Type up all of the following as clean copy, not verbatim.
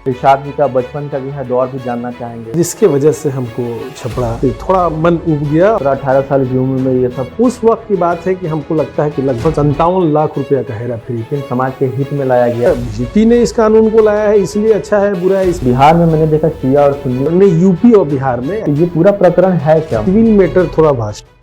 इरशाद जी का बचपन का जो है दौर भी जानना चाहेंगे, जिसके वजह से हमको छपरा पे थोड़ा मन उब गया। 18 साल की उम्र में ये सब उस वक्त की बात है कि हमको लगता है कि लगभग 57 लाख रुपया का हेरा फेरी समाज के हित में लाया गया। बीजेपी ने इस कानून को लाया है, इसलिए अच्छा है बुरा है। इस बिहार में मैंने देखा शिया और सुन्नी ने यूपी और बिहार में ये पूरा प्रकरण है क्या? सिविल मैटर थोड़ा भाषा।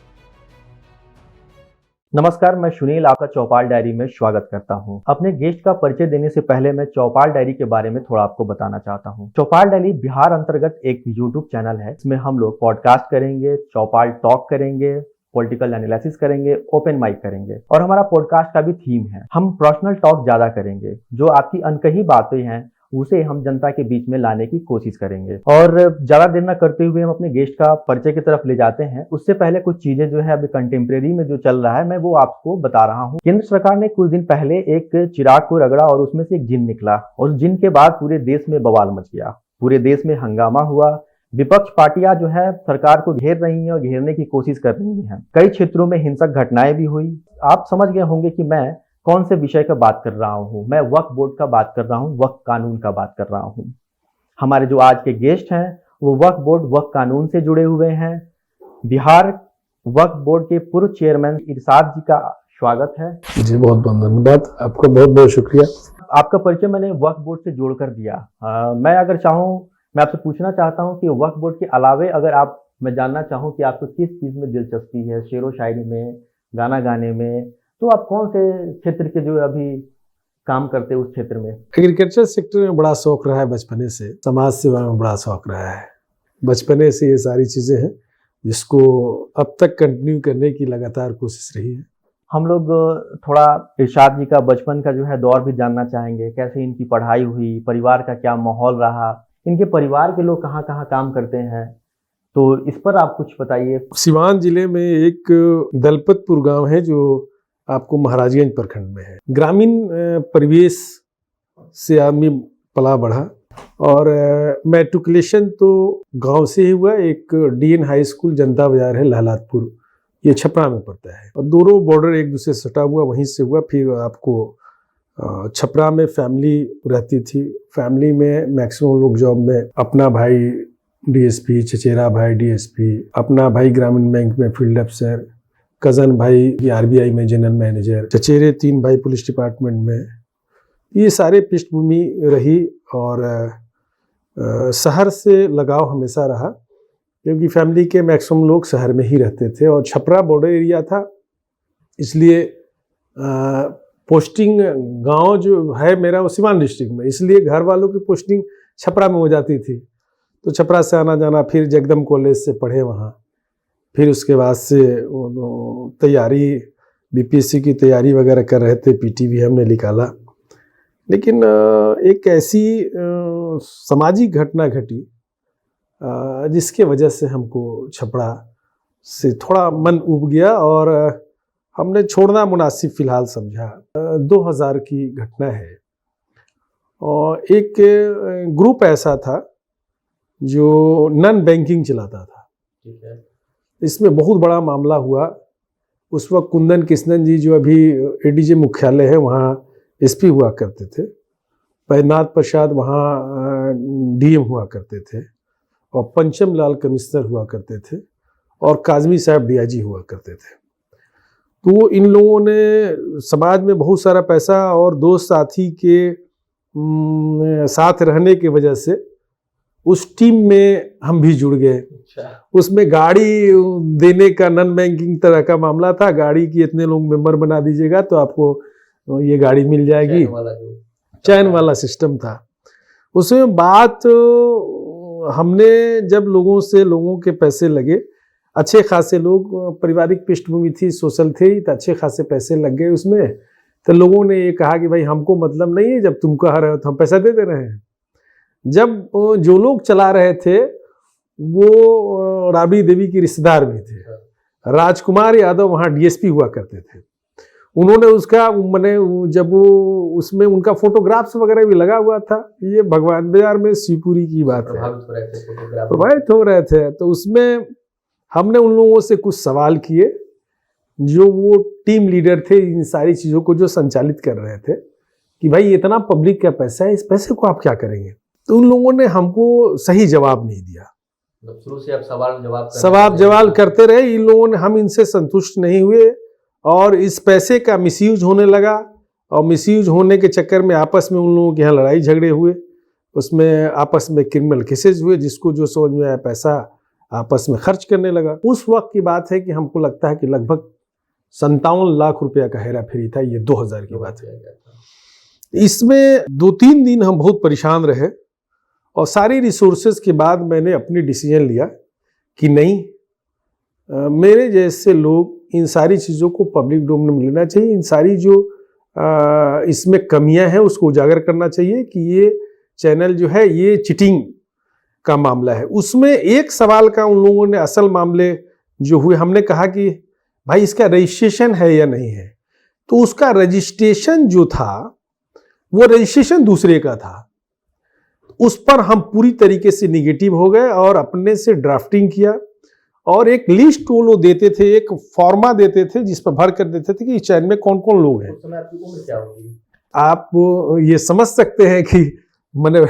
नमस्कार, मैं सुनील आपका चौपाल डायरी में स्वागत करता हूं। अपने गेस्ट का परिचय देने से पहले मैं चौपाल डायरी के बारे में थोड़ा आपको बताना चाहता हूं। चौपाल डायरी बिहार अंतर्गत एक यूट्यूब चैनल है। इसमें हम लोग पॉडकास्ट करेंगे, चौपाल टॉक करेंगे, पॉलिटिकल एनालिसिस करेंगे, ओपन माइक करेंगे और हमारा पॉडकास्ट का भी थीम है, हम पर्सनल टॉक ज्यादा करेंगे। जो आपकी अनकही बातें हैं उसे हम जनता के बीच में लाने की कोशिश करेंगे। और ज्यादा देर न करते हुए हम अपने गेस्ट का परिचय की तरफ ले जाते हैं। उससे पहले कुछ चीजें जो है अभी कंटेम्प्रेरी में जो चल रहा है मैं वो आपको बता रहा हूँ। केंद्र सरकार ने कुछ दिन पहले एक चिराग को रगड़ा और उसमें से एक जिन निकला और जिन के बाद पूरे देश में बवाल मच गया, पूरे देश में हंगामा हुआ। विपक्ष पार्टियां जो है सरकार को घेर रही हैं और घेरने की कोशिश कर रही हैं। कई क्षेत्रों में हिंसक घटनाएं भी हुई। आप समझ गए होंगे कि मैं कौन से विषय का बात कर रहा हूं। मैं वक्फ बोर्ड का बात कर रहा हूं, वक्फ कानून का बात कर रहा हूं। हमारे जो आज के गेस्ट हैं वो वक्फ बोर्ड वक्फ कानून से जुड़े हुए हैं। बिहार वक्फ बोर्ड के पूर्व चेयरमैन इरशाद जी का स्वागत है। जी बहुत बहुत धन्यवाद, आपका बहुत बहुत शुक्रिया। आपका परिचय मैंने वक्फ बोर्ड से जोड़कर दिया। मैं अगर चाहूँ, मैं आपसे पूछना चाहता हूँ कि वक्फ बोर्ड के अलावे अगर मैं जानना चाहूँ कि आपको किस चीज़ में दिलचस्पी है, शेरो शायरी में, गाना गाने में, तो आप कौन से क्षेत्र के जो अभी काम करते हैं उस क्षेत्र में? एग्रीकल्चर सेक्टर में बड़ा शौक रहा है बचपने से, समाज सेवा में बड़ा शौक रहा है बचपने से। ये सारी चीज़ें हैं जिसको अब तक कंटिन्यू करने की लगातार कोशिश रही है। हम लोग थोड़ा इरशाद जी का बचपन का जो है दौर भी जानना चाहेंगे। कैसे इनकी पढ़ाई हुई, परिवार का क्या माहौल रहा, इनके परिवार के लोग कहाँ कहाँ काम करते हैं, तो इस पर आप कुछ बताइए। सिवान जिले में एक दलपतपुर गांव है जो आपको महाराजगंज प्रखंड में है। ग्रामीण परिवेश से आदमी पला बढ़ा और मैट्रिकुलेशन तो गांव से ही हुआ। एक डीएन हाई स्कूल जनता बाजार है लहलादपुर, ये छपरा में पड़ता है और दोनों बॉर्डर एक दूसरे से सटा हुआ, वहीं से हुआ। फिर आपको छपरा में फैमिली रहती थी। फैमिली में मैक्सिमम लोग जॉब में, अपना भाई डीएसपी, चचेरा भाई डीएसपी, अपना भाई ग्रामीण बैंक में फील्ड अफसर, कज़न भाई आरबीआई में जनरल मैनेजर, चचेरे 3 भाई पुलिस डिपार्टमेंट में। ये सारे पृष्ठभूमि रही और शहर से लगाव हमेशा रहा क्योंकि फैमिली के मैक्सिमम लोग शहर में ही रहते थे और छपरा बॉर्डर एरिया था, इसलिए पोस्टिंग गांव जो है मेरा वो सिवान डिस्ट्रिक्ट में, इसलिए घर वालों की पोस्टिंग छपरा में हो जाती थी। तो छपरा से आना जाना, फिर जगदम कॉलेज से पढ़े वहाँ, फिर उसके बाद से तैयारी बीपीएससी की तैयारी वगैरह कर रहे थे, पीटी भी हमने निकाला। लेकिन एक ऐसी सामाजिक घटना घटी जिसके वजह से हमको छपरा से थोड़ा मन उब गया और हमने छोड़ना मुनासिब फ़िलहाल समझा। 2000 की घटना है और एक ग्रुप ऐसा था जो नॉन बैंकिंग चलाता था। ठीक है। इसमें बहुत बड़ा मामला हुआ। उस वक्त कुंदन कृष्णन जी जो अभी एडीजे मुख्यालय है वहाँ एसपी हुआ करते थे, बैद्यनाथ प्रसाद वहाँ डीएम हुआ करते थे और पंचम लाल कमिश्नर हुआ करते थे और काजमी साहब डीआईजी हुआ करते थे। तो इन लोगों ने समाज में बहुत सारा पैसा और दोस्त साथी के साथ रहने की वजह से उस टीम में हम भी जुड़ गए। उसमें गाड़ी देने का नॉन बैंकिंग तरह का मामला था। गाड़ी की इतने लोग मेंबर बना दीजिएगा तो आपको ये गाड़ी मिल जाएगी, चैन वाला सिस्टम था। उसमें बात हमने जब लोगों के पैसे लगे, अच्छे खासे लोग, पारिवारिक पृष्ठभूमि थी, सोशल थे, तो अच्छे खासे पैसे लग गए उसमें। तो लोगों ने ये कहा कि भाई हमको मतलब नहीं है, जब तुम कह रहे हो तो हम पैसा दे रहे हैं। जब जो लोग चला रहे थे वो राबड़ी देवी की रिश्तेदार भी थे। राजकुमार यादव वहाँ डीएसपी हुआ करते थे। उन्होंने उसका मैंने जब वो उसमें उनका फोटोग्राफ्स वगैरह भी लगा हुआ था। ये भगवान बाजार में शिवपुरी की बात है, प्रभावित हो रहे थे। तो उसमें हमने उन लोगों से कुछ सवाल किए जो वो टीम लीडर थे इन सारी चीज़ों को जो संचालित कर रहे थे कि भाई इतना पब्लिक का पैसा है, इस पैसे को आप क्या करेंगे। तो उन लोगों ने हमको सही जवाब नहीं दिया। मतलब शुरू से आप सवाल जवाब करते रहे, इन लोगों ने, हम इनसे संतुष्ट नहीं हुए और इस पैसे का मिसयूज होने लगा और मिसयूज होने के चक्कर में आपस में उन लोगों के यहाँ लड़ाई झगड़े हुए, उसमें आपस में क्रिमिनल केसेस हुए, जिसको जो समझ में आया पैसा आपस में खर्च करने लगा। उस वक्त की बात है कि हमको लगता है कि लगभग 57 लाख रुपया का हेरा फेरी था, ये 2000 की बात है। इसमें 2-3 दिन हम बहुत परेशान रहे और सारी रिसोर्सेज के बाद मैंने अपनी डिसीजन लिया कि नहीं, मेरे जैसे लोग, इन सारी चीज़ों को पब्लिक डोमेन में लेना चाहिए, इन सारी जो इसमें कमियां हैं उसको उजागर करना चाहिए कि ये चैनल जो है ये चीटिंग का मामला है। उसमें एक सवाल का उन लोगों ने असल मामले जो हुए, हमने कहा कि भाई इसका रजिस्ट्रेशन है या नहीं है, तो उसका रजिस्ट्रेशन जो था वो रजिस्ट्रेशन दूसरे का था। उस पर हम पूरी तरीके से निगेटिव हो गए और अपने से ड्राफ्टिंग किया और एक लिस्ट वो लोग देते थे, एक फॉर्मा देते थे जिस पर भर कर देते थे कि इस चैनल में कौन कौन लोग हैं। उस समय आपकी उम्र क्या होगी? आप ये समझ सकते हैं कि मैंने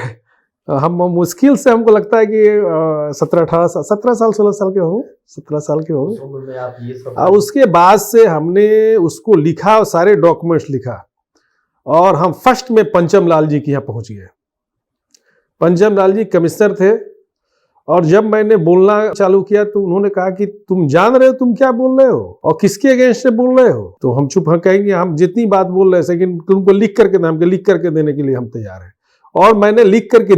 हम मुश्किल से, हमको लगता है कि 17 साल 16 साल के होंगे, 17 साल के होंगे। उस उम्र में आप ये सब और उसके बाद से हमने उसको लिखा और सारे डॉक्यूमेंट्स लिखा और हम फर्स्ट में पंचम लाल जी के यहाँ पहुंच गए। पंचम लाल जी कमिश्नर थे और जब मैंने बोलना चालू किया तो उन्होंने कहा कि तुम जान रहे हो तुम क्या बोल रहे हो और किसके अगेंस्ट में बोल रहे हो। तो हम चुप कहेंगे हम जितनी बात बोल रहे हैं, लेकिन तुमको लिख करके दें, हमको लिख करके देने के लिए हम तैयार हैं। और मैंने लिख करके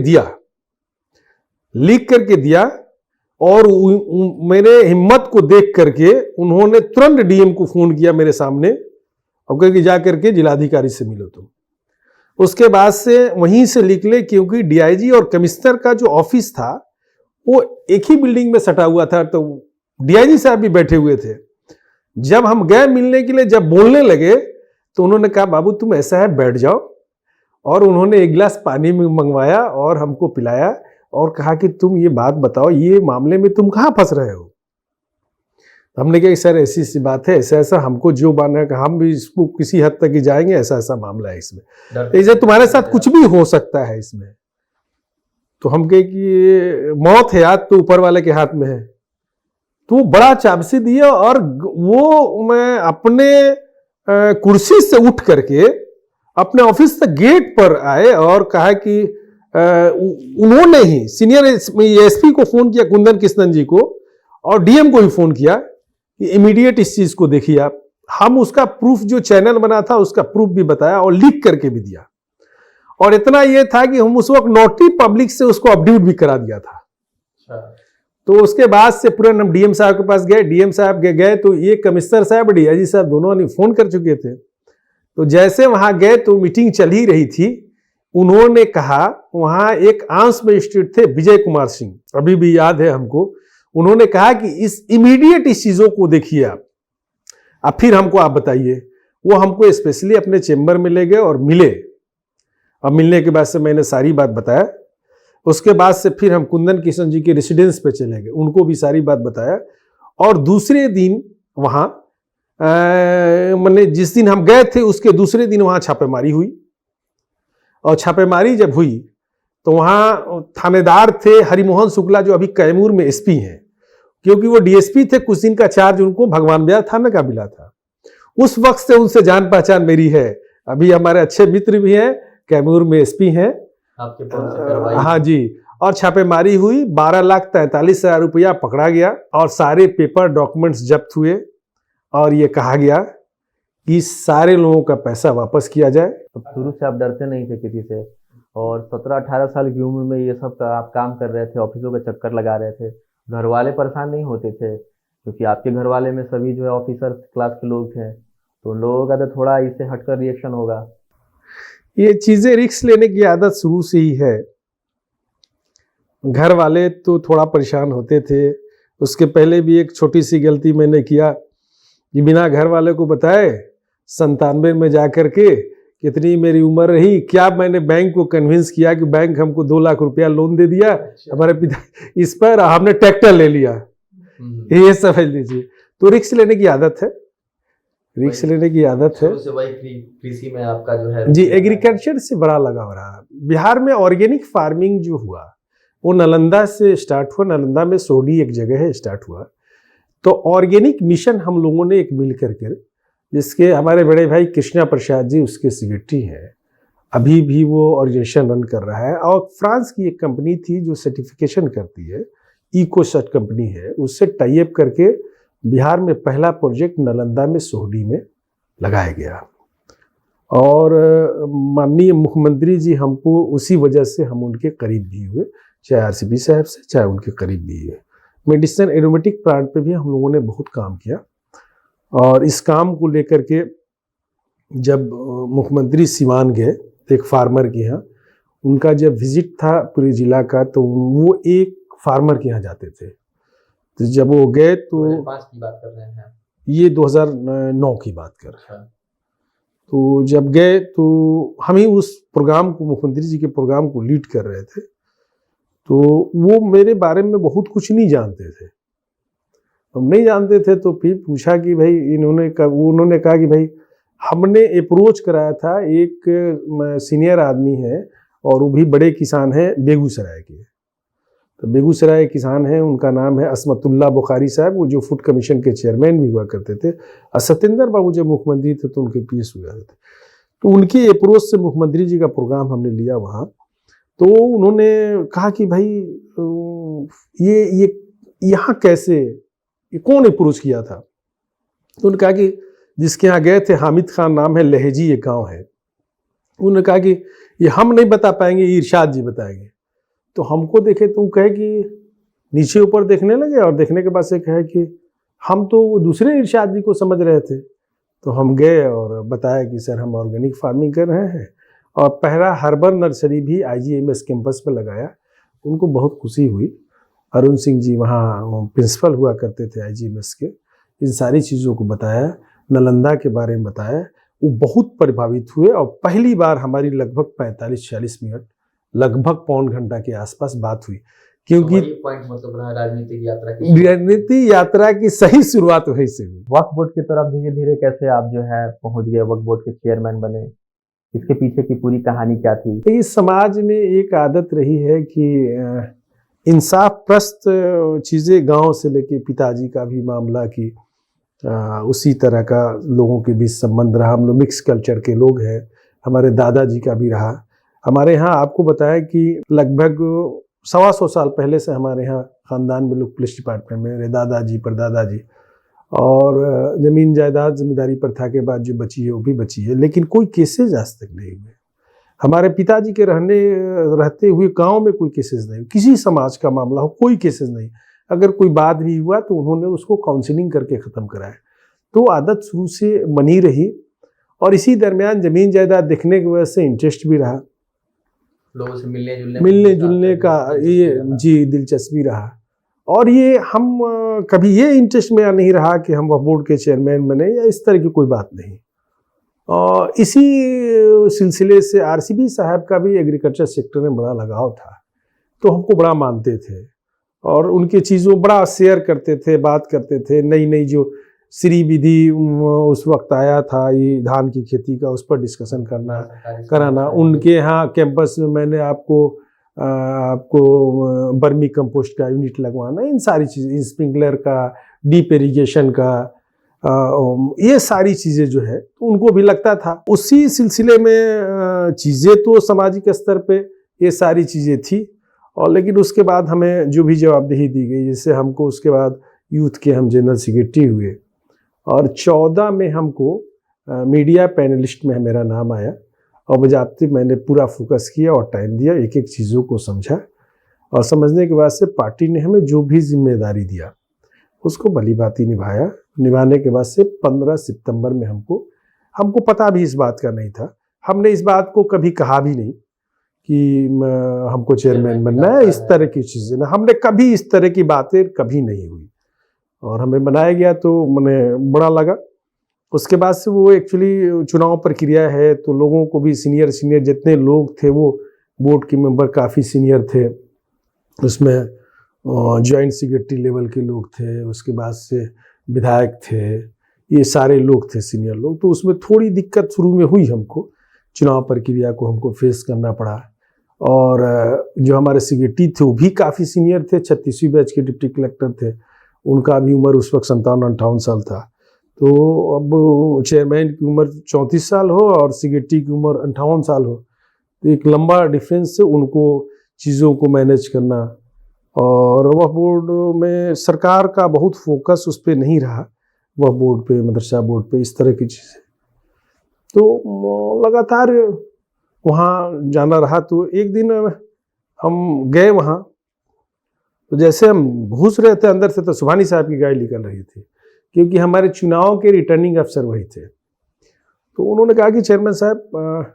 दिया और मेरे हिम्मत को देख करके उन्होंने तुरंत डीएम को फोन किया मेरे सामने और कहा कि जा करके जिलाधिकारी से मिलो तुम। उसके बाद से वहीं से लिख ले, क्योंकि डीआईजी और कमिश्नर का जो ऑफिस था वो एक ही बिल्डिंग में सटा हुआ था, तो डीआईजी साहब भी बैठे हुए थे। जब हम गए मिलने के लिए, जब बोलने लगे तो उन्होंने कहा बाबू तुम ऐसा है बैठ जाओ, और उन्होंने एक गिलास पानी में मंगवाया और हमको पिलाया और कहा कि तुम ये बात बताओ, ये मामले में तुम कहाँ फंस रहे हो। हमने कहा सर ऐसी सी बात है, ऐसा ऐसा हमको जो माना है हम भी इसको किसी हद तक ही जाएंगे, ऐसा ऐसा मामला है इसमें, ऐसे तुम्हारे साथ कुछ भी हो सकता है इसमें। तो हम कहे कि मौत है याद तो ऊपर वाले के हाथ में है। तो वो बड़ा चाबसी दिया और वो मैं अपने कुर्सी से उठ करके अपने ऑफिस तक गेट पर आए और कहा कि उन्होंने ही सीनियर एसपी को फोन किया, कुंदन कृष्णन जी को, और डीएम को भी फोन किया कि इमीडिएट इस चीज को देखिए आप। हम उसका प्रूफ जो चैनल बना था उसका प्रूफ भी बताया और लिख करके भी दिया। और इतना ये था कि हम उस वक्त नोटरी पब्लिक से उसको अपडेट भी करा दिया था। तो उसके बाद से तुरंत हम डीएम साहब के पास गए। डीएम साहब गए तो ये कमिश्नर साहब डीआईजी साहब दोनों ने फोन कर चुके थे। तो जैसे वहां गए तो मीटिंग चल ही रही थी। उन्होंने कहा, वहां एक आंस मजिस्ट्रेट थे विजय कुमार सिंह, अभी भी याद है हमको। उन्होंने कहा कि इस इमीडिएट इस चीजों को देखिए आप, अब फिर हमको आप बताइए। वो हमको स्पेशली अपने चेंबर में ले गए और मिले। अब मिलने के बाद से मैंने सारी बात बताया। उसके बाद से फिर हम कुंदन कृष्णन जी के रेसिडेंस पे चले गए, उनको भी सारी बात बताया। और दूसरे दिन वहां मैंने जिस दिन हम गए थे उसके दूसरे दिन वहां छापेमारी हुई। और छापेमारी जब हुई तो वहां थानेदार थे हरिमोहन शुक्ला, जो अभी कैमूर में एसपी हैं, क्योंकि वो डीएसपी थे। कुछ दिन का चार्ज उनको भगवान बिहार थाना का मिला था। उस वक्त से उनसे जान पहचान मेरी है। अभी हमारे अच्छे मित्र भी हैं, कैमूर में एसपी हैं आपके फोन से करवाई। हाँ जी। और छापेमारी हुई, 12,43,000 रुपया पकड़ा गया और सारे पेपर डॉक्यूमेंट्स जब्त हुए। और ये कहा गया कि सारे लोगों का पैसा वापस किया जाए। तो शुरू से आप डरते नहीं थे किसी से, और 17-18 साल की उम्र में ये सब का आप काम कर रहे थे, ऑफिसों का चक्कर लगा रहे थे, घर वाले परेशान नहीं होते थे? क्योंकि आपके घर वाले में सभी जो है ऑफिसर क्लास के लोग थे, तो उन लोगों का तो थोड़ा इससे हटकर रिएक्शन होगा। ये चीजें रिस्क लेने की आदत शुरू से ही है। घर वाले तो थोड़ा परेशान होते थे। उसके पहले भी एक छोटी सी गलती मैंने किया कि बिना घर वाले को बताए 97 में जाकर के, कितनी मेरी उम्र रही, क्या मैंने बैंक को कन्विंस किया कि बैंक हमको 2 लाख रुपया लोन दे दिया हमारे पिता, इस पर हमने ट्रैक्टर ले लिया। ये समझ लीजिए। तो रिस्क लेने की आदत है। रिस्क लेने की आदत है। शुरू से वही कृषि में आपका जो है जी, एग्रीकल्चर से बड़ा लगाव रहा। बिहार में ऑर्गेनिक फार्मिंग जो हुआ वो नालंदा से स्टार्ट हुआ। नालंदा में सोडी एक जगह है, स्टार्ट हुआ। तो ऑर्गेनिक मिशन हम लोगों ने एक मिल करके, जिसके हमारे बड़े भाई कृष्णा प्रसाद जी उसके सेक्रेटरी हैं, अभी भी वो ऑर्गेनाइजेशन रन कर रहा है। और फ्रांस की एक कंपनी थी जो सर्टिफिकेशन करती है, इकोसर्ट कंपनी है, उससे टाई अप करके बिहार में पहला प्रोजेक्ट नालंदा में सोहडी में लगाया गया। और माननीय मुख्यमंत्री जी हमको उसी वजह से हम उनके करीब भी हुए, चाहे आरसीपी साहब से, चाहे उनके करीब भी हुए। मेडिसिन एरोमेटिक प्लांट पे भी हम लोगों ने बहुत काम किया। और इस काम को लेकर के जब मुख्यमंत्री सिवान गए एक फार्मर के यहाँ, उनका जब विजिट था पूरे जिला का, तो वो एक फार्मर के यहाँ जाते थे। तो जब वो गए तो 2005 की बात कर रहे हैं, ये 2009 की बात कर रहे हैं। तो जब गए तो हम ही उस प्रोग्राम को, मुख्यमंत्री जी के प्रोग्राम को लीड कर रहे थे। तो वो मेरे बारे में बहुत कुछ नहीं जानते थे, हम नहीं जानते थे। तो फिर पूछा कि भाई उन्होंने कहा कि भाई हमने अप्रोच कराया था, एक सीनियर आदमी है और वो भी बड़े किसान हैं बेगूसराय के। तो बेगूसराय किसान हैं, उनका नाम है असमतुल्ला बुखारी साहब, वो जो फूड कमीशन के चेयरमैन भी हुआ करते थे। और सत्येंद्र बाबू जब मुख्यमंत्री थे तो उनके पीएस हुआ थे। तो उनके अप्रोच से मुख्यमंत्री जी का प्रोग्राम हमने लिया वहाँ। तो उन्होंने कहा कि भाई ये यहाँ कैसे, ये कौन अप्रोच किया था? तो उन्होंने कहा कि जिसके यहाँ गए थे, हामिद खान नाम है, लहेजी एक गांव है। उन्होंने कहा कि ये हम नहीं बता पाएंगे, इरशाद जी बताएंगे। तो हमको देखे तो वो कहे कि नीचे ऊपर देखने लगे, और देखने के बाद से कहे कि हम तो वो दूसरे इरशाद जी को समझ रहे थे। तो हम गए और बताया कि सर हम ऑर्गेनिक फार्मिंग कर रहे हैं, और पहला हर्बल नर्सरी भी IGMS कैंपस में लगाया। उनको बहुत खुशी हुई। अरुण सिंह जी वहाँ प्रिंसिपल हुआ करते थे IGMS के। इन सारी चीज़ों को बताया, नालंदा के बारे में बताया। वो बहुत प्रभावित हुए, और पहली बार हमारी लगभग 45-46 मिनट, लगभग पौन घंटा के आसपास बात हुई। क्योंकि पॉइंट मतलब रहा राजनीति यात्रा की सही शुरुआत वहीं से हुई। वक्फ बोर्ड की तरफ धीरे धीरे कैसे आप जो है पहुंच गए, वक्फ बोर्ड के चेयरमैन बने, इसके पीछे की पूरी कहानी क्या थी? इस समाज में एक आदत रही है कि इंसाफ प्रस्त चीज़ें, गांव से लेके पिताजी का भी मामला की उसी तरह का लोगों के बीच संबंध रहा। हम लोग मिक्स कल्चर के लोग हैं, हमारे दादाजी का भी रहा। हमारे यहाँ आपको बताया कि लगभग 125 साल पहले से हमारे यहाँ ख़ानदान में लोग पुलिस डिपार्टमेंट में, मेरे दादाजी परदादाजी, और ज़मीन जायदाद जमींदारी प्रथा के बाद जो बची है वो भी बची है, लेकिन कोई केसेज आज तक नहीं हुए। हमारे पिताजी के रहते हुए गांव में कोई केसेस नहीं, किसी समाज का मामला हो कोई केसेस नहीं। अगर कोई बात भी हुआ तो उन्होंने उसको काउंसलिंग करके ख़त्म कराया। तो आदत शुरू से बनी रही, और इसी दरमियान ज़मीन जायदाद देखने की वजह से इंटरेस्ट भी रहा, लोगों से मिलने जुलने का ये जी दिलचस्पी रहा। और ये हम कभी ये इंटरेस्ट में नहीं रहा कि हम वक्फ बोर्ड के चेयरमैन बने या इस तरह की कोई बात नहीं। और इसी सिलसिले से आरसीपी साहब का भी एग्रीकल्चर सेक्टर में बड़ा लगाव था, तो हमको बड़ा मानते थे और उनकी चीज़ों बड़ा शेयर करते थे, बात करते थे। नई नई जो श्री विधि उस वक्त आया था, ये धान की खेती का, उस पर डिस्कशन कराना। उनके यहाँ कैंपस में मैंने आपको बर्मी कंपोस्ट का यूनिट लगवाना, इन सारी चीज़ें, स्प्रिंकलर का, डीप इरिगेशन का, ये सारी चीज़ें जो है तो उनको भी लगता था। उसी सिलसिले में चीज़ें तो सामाजिक स्तर पे ये सारी चीज़ें थी, और लेकिन उसके बाद हमें जो भी जवाबदेही दी गई, जैसे हमको उसके बाद यूथ के हम जनरल सेक्रेटरी हुए, और 14 में हमको मीडिया पैनलिस्ट में मेरा नाम आया, और बजाते मैंने पूरा फोकस किया और टाइम दिया, एक एक चीज़ों को समझा, और समझने के बाद से पार्टी ने हमें जो भी जिम्मेदारी दिया उसको भली भांति निभाया। निभाने के बाद से 15 सितंबर में हमको पता भी इस बात का नहीं था, हमने इस बात को कभी कहा भी नहीं कि हमको चेयरमैन बनना है, इस तरह की चीज़ें ना, हमने कभी इस तरह की बातें कभी नहीं हुई, और हमें बनाया गया तो मैंने बड़ा लगा। उसके बाद से वो एक्चुअली चुनाव प्रक्रिया है, तो लोगों को भी सीनियर जितने लोग थे वो बोर्ड के मेंबर काफ़ी सीनियर थे, उसमें जॉइंट सेक्रेटरी लेवल के लोग थे, उसके बाद से विधायक थे, ये सारे लोग थे सीनियर लोग, तो उसमें थोड़ी दिक्कत शुरू में हुई हमको, चुनाव प्रक्रिया को हमको फेस करना पड़ा। और जो हमारे सेक्रेटरी थे वो भी काफ़ी सीनियर थे, 36वीं बैच के डिप्टी कलेक्टर थे, उनका भी उम्र उस वक्त 57-58 साल था। तो अब चेयरमैन की उम्र 34 साल हो और सेक्रेटरी की उम्र 58 साल हो, तो एक लंबा डिफरेंस से उनको चीज़ों को मैनेज करना। और वह बोर्ड में सरकार का बहुत फोकस उस पर नहीं रहा, वह बोर्ड पे, मदरसा बोर्ड पे, इस तरह की चीज़ें। तो लगातार वहाँ जाना रहा। तो एक दिन हम गए वहाँ, तो जैसे हम घुस रहे थे अंदर से तो सुभानी साहब की गाड़ी निकल रही थी, क्योंकि हमारे चुनाव के रिटर्निंग अफसर वही थे। तो उन्होंने कहा कि चेयरमैन साहब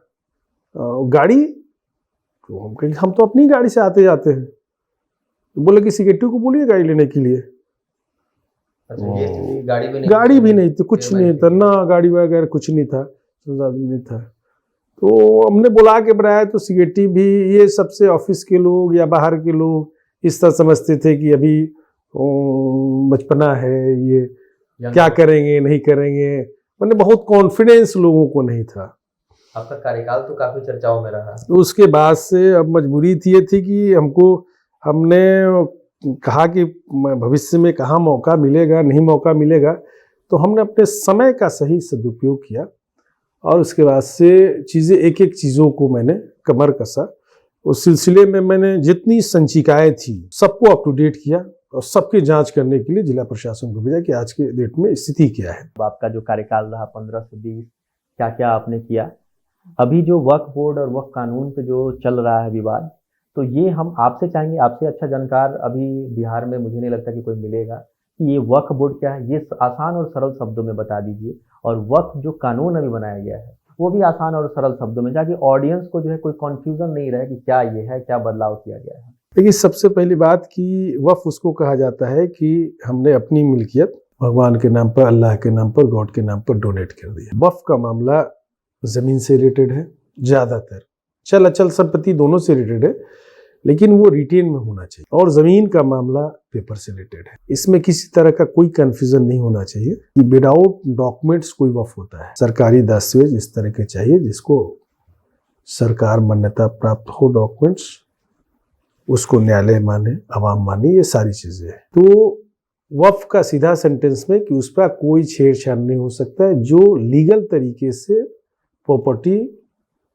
गाड़ी, तो हम कहें हम तो अपनी गाड़ी से आते जाते हैं। तो बोले कि सेक्रेटरी को बोलिए गाड़ी लेने के लिए। अच्छा, ये गाड़ी भी नहीं थी, कुछ नहीं था ना, गाड़ी वगैरह कुछ नहीं था, नहीं था। तो हमने बुला के बनाया, तो सेक्रेटरी भी ये सबसे ऑफिस के लोग या बाहर के लोग इस तरह समझते थे कि अभी बचपना है, ये क्या करेंगे नहीं करेंगे, मैंने बहुत कॉन्फिडेंस लोगों को नहीं था। आपका कार्यकाल तो काफी चर्चाओं में रहा। तो उसके बाद से अब मजबूरी थी, ये थी कि हमने कहा कि भविष्य में कहाँ मौका मिलेगा, नहीं मौका मिलेगा, तो हमने अपने समय का सही सदुपयोग किया। और उसके बाद से चीज़ें, एक एक चीज़ों को मैंने कमर कसा। उस सिलसिले में मैंने जितनी संचिकाएँ थी सबको अप टू डेट किया और सबकी जांच करने के लिए जिला प्रशासन को भेजा कि आज के डेट में स्थिति क्या है। आपका जो कार्यकाल रहा 15 से 20, क्या क्या आपने किया? अभी जो वक्फ बोर्ड और वक्फ कानून पे जो चल रहा है विवाद, तो ये हम आपसे चाहेंगे, आपसे अच्छा जानकार अभी बिहार में मुझे नहीं लगता कि कोई मिलेगा, कि ये वक्फ बोर्ड क्या है, ये आसान और सरल शब्दों में बता दीजिए। और वक्फ जो कानून अभी बनाया गया है वो भी आसान और सरल शब्दों में, ताकि ऑडियंस को जो है कोई कंफ्यूजन नहीं रहे कि क्या ये है, क्या बदलाव किया गया है। देखिए, सबसे पहली बात कि वक्फ उसको कहा जाता है कि हमने अपनी मिल्कियत भगवान के नाम पर, अल्लाह के नाम पर, गॉड के नाम पर डोनेट कर दिया। वक्फ का मामला ज़मीन से रिलेटेड है, ज़्यादातर चल अचल संपत्ति दोनों से रिलेटेड है, लेकिन वो रिटेन में होना चाहिए। और ज़मीन का मामला पेपर से रिलेटेड है, इसमें किसी तरह का कोई कन्फ्यूज़न नहीं होना चाहिए कि विदाउट डॉक्यूमेंट्स कोई वक्फ होता है। सरकारी दस्तावेज इस तरह के चाहिए जिसको सरकार मान्यता प्राप्त हो, डॉक्यूमेंट्स, उसको न्यायालय माने, आवाम माने, ये सारी चीज़ें हैं। तो वक्फ का सीधा सेंटेंस में कि उस पर कोई छेड़छाड़ नहीं हो सकता है। जो लीगल तरीके से प्रॉपर्टी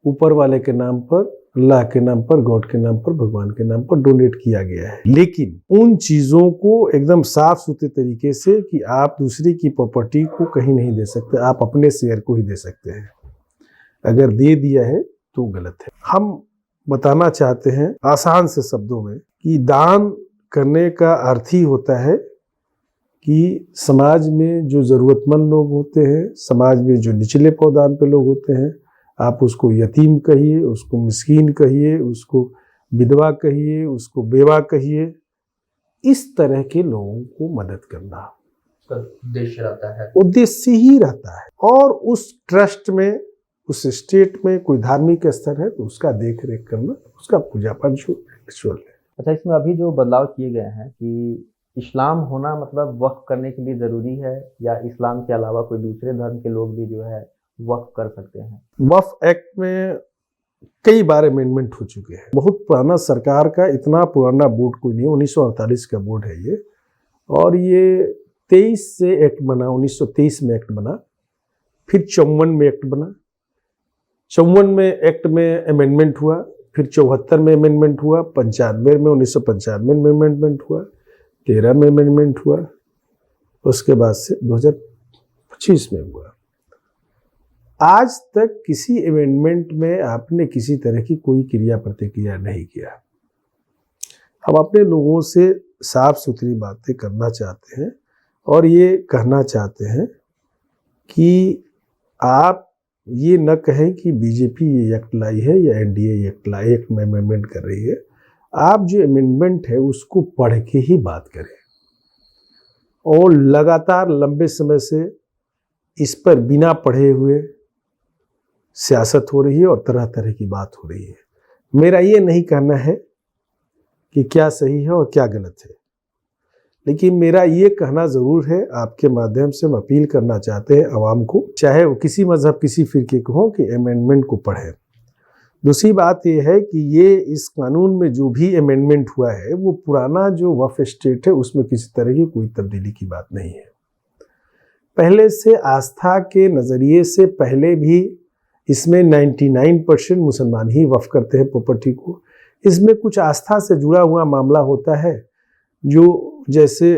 ऊपर वाले के नाम पर, अल्लाह के नाम पर, गॉड के नाम पर, भगवान के नाम पर डोनेट किया गया है, लेकिन उन चीज़ों को एकदम साफ सुथरे तरीके से कि आप दूसरी की प्रॉपर्टी को कहीं नहीं दे सकते, आप अपने शेयर को ही दे सकते हैं। अगर दे दिया है तो गलत है। हम बताना चाहते हैं आसान से शब्दों में कि दान करने का अर्थ ही होता है कि समाज में जो ज़रूरतमंद लोग होते हैं, समाज में जो निचले पायदान पे लोग होते हैं, आप उसको यतीम कहिए, उसको मिस्कीन कहिए, उसको विधवा कहिए, उसको बेवा कहिए, इस तरह के लोगों को मदद करना उद्देश्य रहता है, उद्देश्य ही रहता है। और उस ट्रस्ट में, उस स्टेट में कोई धार्मिक स्थल है तो उसका देख रेख करना, उसका पूजा पाठ जो रिचुअल है। अच्छा, इसमें अभी जो बदलाव किए गए हैं कि इस्लाम होना मतलब वक्फ करने के लिए ज़रूरी है, या इस्लाम के अलावा कोई दूसरे धर्म के लोग भी जो है वक्फ कर सकते हैं? वक्फ एक्ट में कई बार अमेंडमेंट हो चुके हैं। बहुत पुराना, सरकार का इतना पुराना बोर्ड कोई नहीं है, 1948 का बोर्ड है ये। और ये 23 से एक्ट बना, 1923 में एक्ट बना, फिर 54 में एक्ट बना, 54 में एक्ट में अमेंडमेंट हुआ, फिर 74 में अमेंडमेंट हुआ, 95 में, 1995 में अमेंडमेंट हुआ, 13 में अमेंडमेंट हुआ, उसके बाद से 2025 में हुआ। आज तक किसी अमेंडमेंट में आपने किसी तरह की कोई क्रिया प्रतिक्रिया नहीं किया। हम अपने लोगों से साफ सुथरी बातें करना चाहते हैं और ये कहना चाहते हैं कि आप ये न कहें कि बीजेपी ये एक्ट लाई है या एनडीए ये एक्ट में अमेंडमेंट कर रही है। आप जो अमेंडमेंट है उसको पढ़ के ही बात करें। और लगातार लंबे समय से इस पर बिना पढ़े हुए सियासत हो रही है और तरह तरह की बात हो रही है। मेरा ये नहीं कहना है कि क्या सही है और क्या गलत है, लेकिन मेरा ये कहना ज़रूर है, आपके माध्यम से हम अपील करना चाहते हैं आवाम को, चाहे वो किसी मजहब किसी फिरके को हो, कि अमेंडमेंट को पढ़ें। दूसरी बात ये है कि ये इस कानून में जो भी अमेंडमेंट हुआ है वो पुराना जो वक्फ स्टेट है उसमें किसी तरह की कोई तब्दीली की बात नहीं है। पहले से आस्था के नज़रिए से पहले भी इसमें 99% मुसलमान ही वक्फ करते हैं प्रॉपर्टी को। इसमें कुछ आस्था से जुड़ा हुआ मामला होता है, जो जैसे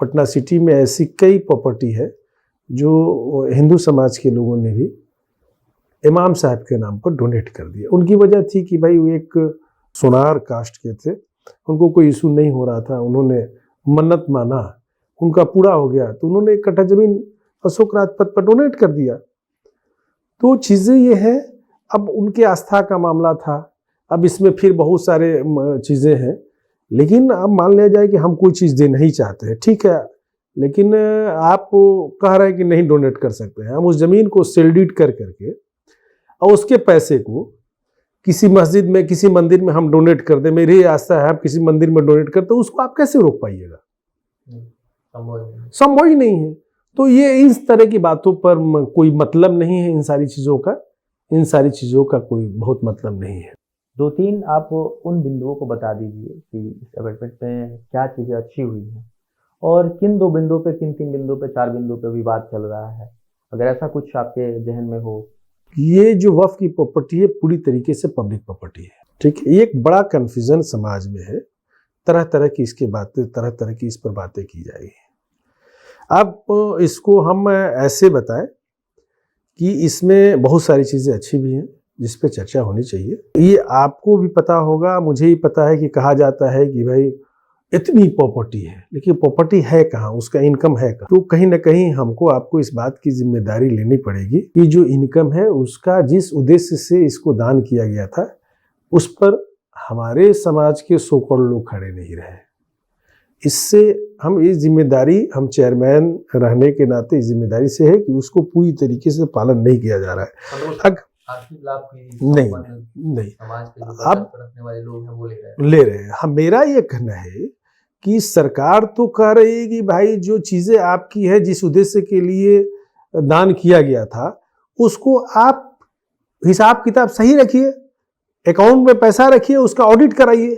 पटना सिटी में ऐसी कई प्रॉपर्टी है जो हिंदू समाज के लोगों ने भी इमाम साहब के नाम पर डोनेट कर दिया। उनकी वजह थी कि भाई वो एक सोनार कास्ट के थे, उनको कोई इशू नहीं हो रहा था, उन्होंने मन्नत माना, उनका पूरा हो गया तो उन्होंने एक कट्ठा जमीन अशोक राजपथ पर डोनेट कर दिया। तो चीज़ें ये हैं, अब उनके आस्था का मामला था, अब इसमें फिर बहुत सारे चीज़ें हैं। लेकिन अब मान लिया जाए कि हम कोई चीज़ देना ही चाहते हैं, ठीक है, लेकिन आप कह रहे हैं कि नहीं डोनेट कर सकते हैं। हम उस ज़मीन को सेल डीड कर करके और उसके पैसे को किसी मस्जिद में किसी मंदिर में हम डोनेट कर दें, मेरी आस्था है आप किसी मंदिर में डोनेट करते, उसको आप कैसे रोक पाइएगा? संभव ही नहीं है। तो ये इस तरह की बातों पर कोई मतलब नहीं है, इन सारी चीज़ों का कोई बहुत मतलब नहीं है। 2-3 आप उन बिंदुओं को बता दीजिए कि इस अमेंडमेंट में क्या चीज़ें अच्छी हुई हैं और किन 2 बिंदुओं पे, किन 3 बिंदुओं पे, 4 बिंदुओं पे विवाद चल रहा है, अगर ऐसा कुछ आपके जहन में हो। ये जो वक्फ की प्रॉपर्टी है पूरी तरीके से पब्लिक प्रॉपर्टी है, ठीक है। एक बड़ा कन्फ्यूजन समाज में है, तरह तरह की इसकी बातें, तरह तरह की इस पर बातें की जाएगी। अब इसको हम ऐसे बताएं कि इसमें बहुत सारी चीज़ें अच्छी भी हैं जिस पे चर्चा होनी चाहिए। ये आपको भी पता होगा, मुझे ही पता है कि कहा जाता है कि भाई इतनी प्रॉपर्टी है, लेकिन प्रॉपर्टी है कहाँ, उसका इनकम है कहाँ? तो कहीं ना कहीं हमको आपको इस बात की जिम्मेदारी लेनी पड़ेगी कि जो इनकम है उसका जिस उद्देश्य से इसको दान किया गया था उस पर हमारे समाज के 100 करोड़ लोग खड़े नहीं रहे। इससे हम ये जिम्मेदारी, हम चेयरमैन रहने के नाते इस जिम्मेदारी से है कि उसको पूरी तरीके से पालन नहीं किया जा रहा है। आर्थिक लाभ की नहीं समाज के जो अब रखने वाले लोग हैं वो ले रहे हैं। हम, मेरा ये कहना है कि सरकार तो कह रही है कि भाई जो चीज़ें आपकी है, जिस उद्देश्य के लिए दान किया गया था उसको आप हिसाब किताब सही रखिए, अकाउंट में पैसा रखिए, उसका ऑडिट कराइए।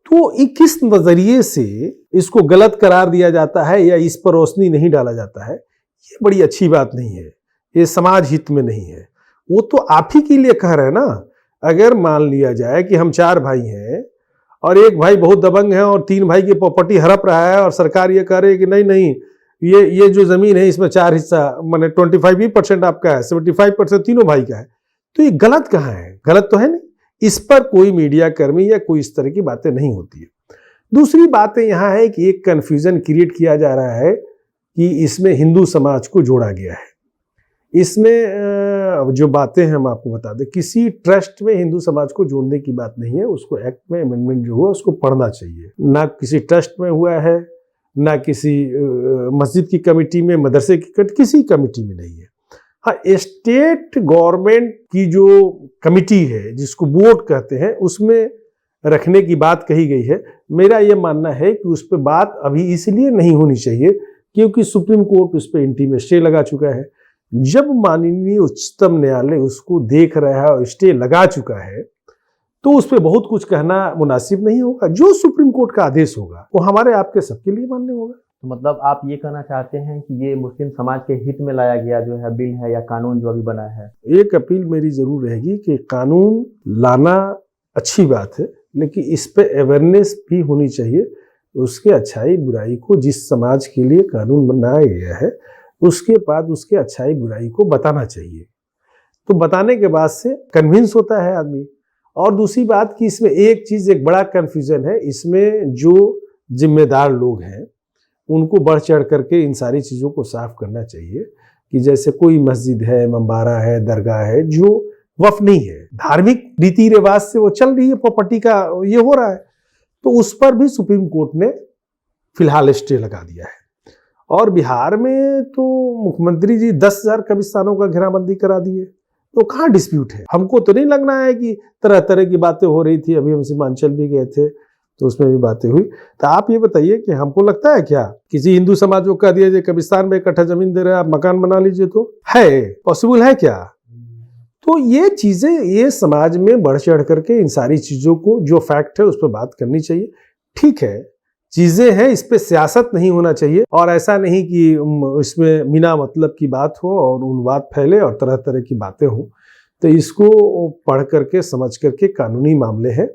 तो किस नज़रिए से इसको गलत करार दिया जाता है या इस पर रोशनी नहीं डाला जाता है, ये बड़ी अच्छी बात नहीं है, ये समाज हित में नहीं है। वो तो आप ही के लिए कह रहे हैं ना। अगर मान लिया जाए कि हम 4 भाई हैं और एक भाई बहुत दबंग है और 3 भाई की प्रॉपर्टी हड़प रहा है और सरकार ये कह रही है कि नहीं ये जो ज़मीन है इसमें 4 हिस्सा माने 25% आपका है, 75% तीनों भाई का है, तो ये गलत कहाँ है? गलत तो है नहीं। इस पर कोई मीडिया कर्मी या कोई इस तरह की बातें नहीं होती है। दूसरी बात यहाँ है कि एक कन्फ्यूज़न क्रिएट किया जा रहा है कि इसमें हिंदू समाज को जोड़ा गया है। इसमें जो बातें हैं हम आपको बता दें, किसी ट्रस्ट में हिंदू समाज को जोड़ने की बात नहीं है। उसको एक्ट में अमेंडमेंट जो हुआ उसको पढ़ना चाहिए। ना किसी ट्रस्ट में हुआ है, ना किसी मस्जिद की कमेटी में, मदरसे की किसी कमेटी में नहीं है। हाँ, स्टेट गवर्नमेंट की जो कमेटी है जिसको बोर्ड कहते हैं उसमें रखने की बात कही गई है। मेरा ये मानना है कि उस पर बात अभी इसलिए नहीं होनी चाहिए क्योंकि सुप्रीम कोर्ट उस पर इंटीमेट स्टे लगा चुका है। जब माननीय उच्चतम न्यायालय उसको देख रहा है और स्टे लगा चुका है तो उस पर बहुत कुछ कहना मुनासिब नहीं होगा। जो सुप्रीम कोर्ट का आदेश होगा वो हमारे आपके सबके लिए मान्य होगा। तो मतलब आप ये कहना चाहते हैं कि ये मुस्लिम समाज के हित में लाया गया जो है बिल है या कानून जो अभी बना है? एक अपील मेरी जरूर रहेगी कि कानून लाना अच्छी बात है, लेकिन इस पे अवेयरनेस भी होनी चाहिए। उसके अच्छाई बुराई को, जिस समाज के लिए कानून बनाया गया है उसके बाद उसके अच्छाई बुराई को बताना चाहिए। तो बताने के बाद से कन्विंस होता है आदमी। और दूसरी बात कि इसमें एक चीज़, एक बड़ा कन्फ्यूजन है, इसमें जो जिम्मेदार लोग हैं उनको बढ़ चढ़ करके इन सारी चीज़ों को साफ करना चाहिए कि जैसे कोई मस्जिद है, मम्बारा है, दरगाह है जो वक्फ नहीं है, धार्मिक रीति रिवाज से वो चल रही है, प्रॉपर्टी का ये हो रहा है, तो उस पर भी सुप्रीम कोर्ट ने फिलहाल स्टे लगा दिया है। और बिहार में तो मुख्यमंत्री जी 10,000 कब्रिस्तानों का घेराबंदी करा दिए, तो कहाँ डिस्प्यूट है? हमको तो नहीं लगना है कि तरह तरह की बातें हो रही थी। अभी हम सीमांचल भी गए थे तो उसमें भी बातें हुई। तो आप ये बताइए कि हमको लगता है क्या किसी हिंदू समाज को कह दिया जाए कब्रिस्तान में 1 कट्ठा जमीन दे रहे हैं, आप मकान बना लीजिए, तो है पॉसिबल है क्या? तो ये चीजें, ये समाज में बढ़ चढ़ करके इन सारी चीजों को, जो फैक्ट है उस पर बात करनी चाहिए। ठीक है, चीजें हैं, इस पे सियासत नहीं होना चाहिए, और ऐसा नहीं कि इसमें बिना मतलब की बात हो और उन बात फैले और तरह तरह की बातें हों। तो इसको पढ़ करके समझ करके, कानूनी मामले हैं,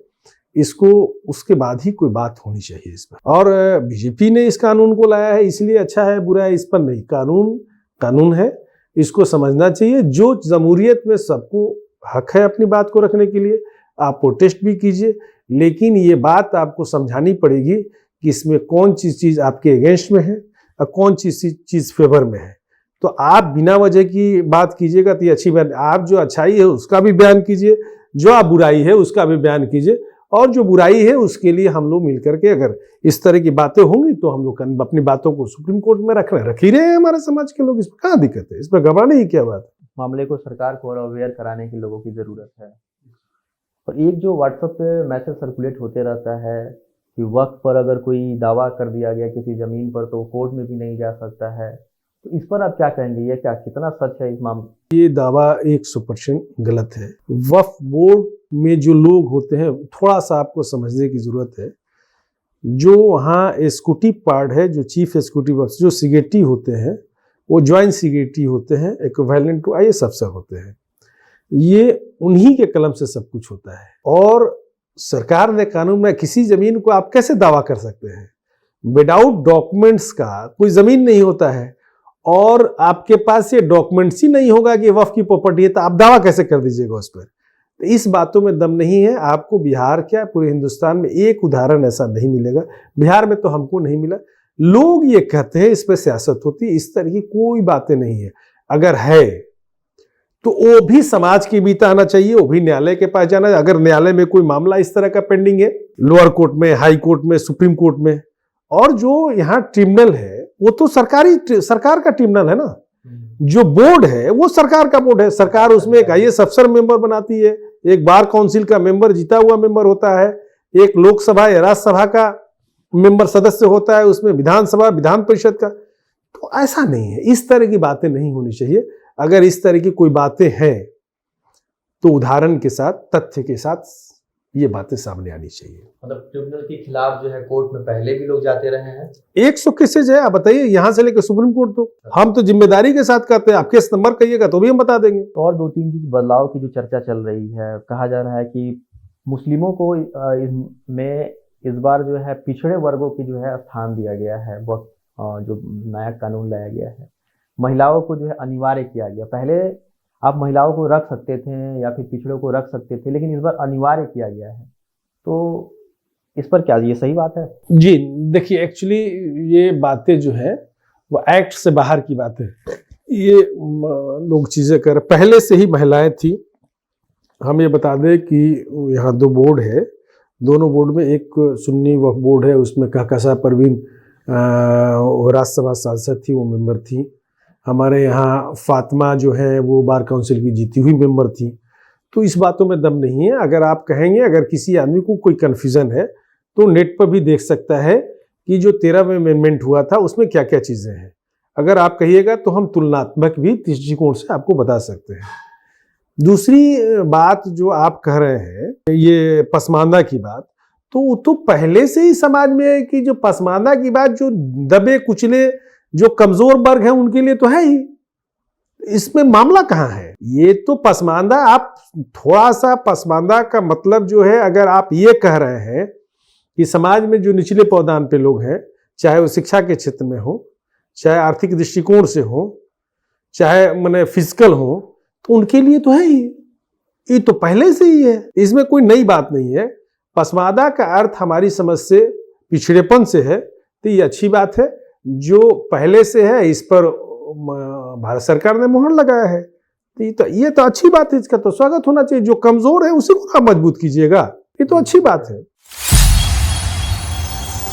इसको उसके बाद ही कोई बात होनी चाहिए इस पर। और बीजेपी ने इस कानून को लाया है, इसलिए अच्छा है बुरा है इस पर नहीं, कानून कानून है, इसको समझना चाहिए। जो जमहूरियत में सबको हक है अपनी बात को रखने के लिए, आप प्रोटेस्ट भी कीजिए, लेकिन ये बात आपको समझानी पड़ेगी कि इसमें कौन चीज़ आपके अगेंस्ट में है और कौन चीज़ फेवर में है। तो आप बिना वजह की बात कीजिएगा तो ये अच्छी बात। आप जो अच्छाई है उसका भी बयान कीजिए, जो आप बुराई है उसका भी बयान कीजिए, और जो बुराई है उसके लिए हम लोग मिलकर के अगर इस तरह की बातें होंगी तो हम लोग अपनी बातों को सुप्रीम कोर्ट में रख ही रहे हैं हमारे समाज के लोग। इसमें कहाँ दिक्कत है, इसमें घबराने की क्या बात है? मामले को सरकार को और अवेयर कराने की लोगों की ज़रूरत है। और एक जो व्हाट्सएप पे मैसेज सर्कुलेट होते रहता है कि वक्त पर अगर कोई दावा कर दिया गया किसी ज़मीन पर तो कोर्ट में भी नहीं जा सकता है, तो इस पर आप क्या कहेंगे? ये क्या कितना सच है इस मामले? ये दावा 100% गलत है। वक्फ बोर्ड में जो लोग होते हैं, थोड़ा सा आपको समझने की जरूरत है। जो वहाँ एग्जीक्यूटिव पार्ट है, जो चीफ एग्जीक्यूटिव जो सिग्नेटरी होते हैं, वो ज्वाइंट सिग्नेटरी होते हैं, इक्विवेलेंट टू IAS अफसर होते हैं। ये उन्हीं के कलम से सब कुछ होता है। और सरकार ने कानून में, किसी जमीन को आप कैसे दावा कर सकते हैं? विदाउट डॉक्यूमेंट्स का कोई जमीन नहीं होता है, और आपके पास ये डॉक्यूमेंट्स ही नहीं होगा कि वक्फ की प्रॉपर्टी है, तो आप दावा कैसे कर दीजिएगा उस पर? तो इस बातों में दम नहीं है। आपको बिहार क्या, पूरे हिंदुस्तान में एक उदाहरण ऐसा नहीं मिलेगा। बिहार में तो हमको नहीं मिला। लोग ये कहते हैं इस पर सियासत होती है, इस तरह की कोई बातें नहीं है। अगर है तो वो भी समाज के बीच आना चाहिए, वो भी न्यायालय के पास जाना। अगर न्यायालय में कोई मामला इस तरह का पेंडिंग है, लोअर कोर्ट में, हाई कोर्ट में, सुप्रीम कोर्ट में, और जो यहाँ ट्रिब्यूनल है वो तो सरकार का ट्रिब्यूनल है ना। जो बोर्ड है वो सरकार का बोर्ड है। सरकार उसमें एक IAS अफसर मेंबर बनाती है, एक बार काउंसिल का मेंबर, जीता हुआ मेंबर होता है, एक लोकसभा या राज्यसभा का मेंबर सदस्य होता है, उसमें विधानसभा, विधान परिषद का। तो ऐसा नहीं है, इस तरह की बातें नहीं होनी चाहिए। अगर इस तरह की कोई बातें हैं तो उदाहरण के साथ, तथ्य के साथ ये बातें सामने आनी चाहिए। मतलब ट्रिब्यूनल के खिलाफ जो है कोर्ट में पहले भी लोग जाते रहे हैं। 100 केसेज है, आप बताइए, यहाँ से लेकर सुप्रीम कोर्ट। तो हम तो जिम्मेदारी के साथ कहते हैं, आप केस नंबर कहिएगा तो भी हम बता देंगे। तो और 2-3 चीज बदलाव की जो चर्चा चल रही है, कहा जा रहा है कि मुस्लिमों को इसमें इस बार जो है पिछड़े वर्गों की जो है स्थान दिया गया है। जो नया कानून लाया गया है, महिलाओं को जो है अनिवार्य किया गया। पहले आप महिलाओं को रख सकते थे या फिर पिछड़ों को रख सकते थे, लेकिन इस बार अनिवार्य किया गया है। तो इस पर क्या, ये सही बात है? जी देखिए, एक्चुअली ये बातें जो है वो एक्ट से बाहर की बातें, ये लोग चीजें कर, पहले से ही महिलाएं थी। हम ये बता दें कि यहाँ 2 बोर्ड है, दोनों बोर्ड में एक सुन्नी वक्फ बोर्ड है, उसमें कहकशा परवीन राज्यसभा सांसद थी, वो मेंबर थी। हमारे यहाँ फातिमा जो है वो बार काउंसिल की जीती हुई मेंबर थी। तो इस बातों में दम नहीं है। अगर आप कहेंगे, अगर किसी आदमी को कोई कन्फ्यूजन है तो नेट पर भी देख सकता है कि जो 13वां अमेंडमेंट हुआ था उसमें क्या क्या चीज़ें हैं। अगर आप कहिएगा तो हम तुलनात्मक भी दृष्टिकोण से आपको बता सकते हैं। दूसरी बात जो आप कह रहे हैं, ये पसमानदा की बात, तो वो तो पहले से ही समाज में है कि जो पसमानदा की बात, जो दबे कुचले, जो कमजोर वर्ग हैं उनके लिए तो है ही। इसमें मामला कहाँ है? ये तो पसमानदा, आप थोड़ा सा पसमानदा का मतलब जो है, अगर आप ये कह रहे हैं कि समाज में जो निचले पावदान पे लोग हैं, चाहे वो शिक्षा के क्षेत्र में हो, चाहे आर्थिक दृष्टिकोण से हो, चाहे माने फिजिकल हो, तो उनके लिए तो है ही। ये तो पहले से ही है, इसमें कोई नई बात नहीं है। पसमानदा का अर्थ हमारी समझ से पिछड़ेपन से है, तो ये अच्छी बात है। जो पहले से है इस पर भारत सरकार ने मोहर लगाया है, तो ये तो अच्छी बात है, इसका तो स्वागत होना चाहिए। जो कमजोर है उसी को आप मजबूत कीजिएगा, ये तो अच्छी बात है।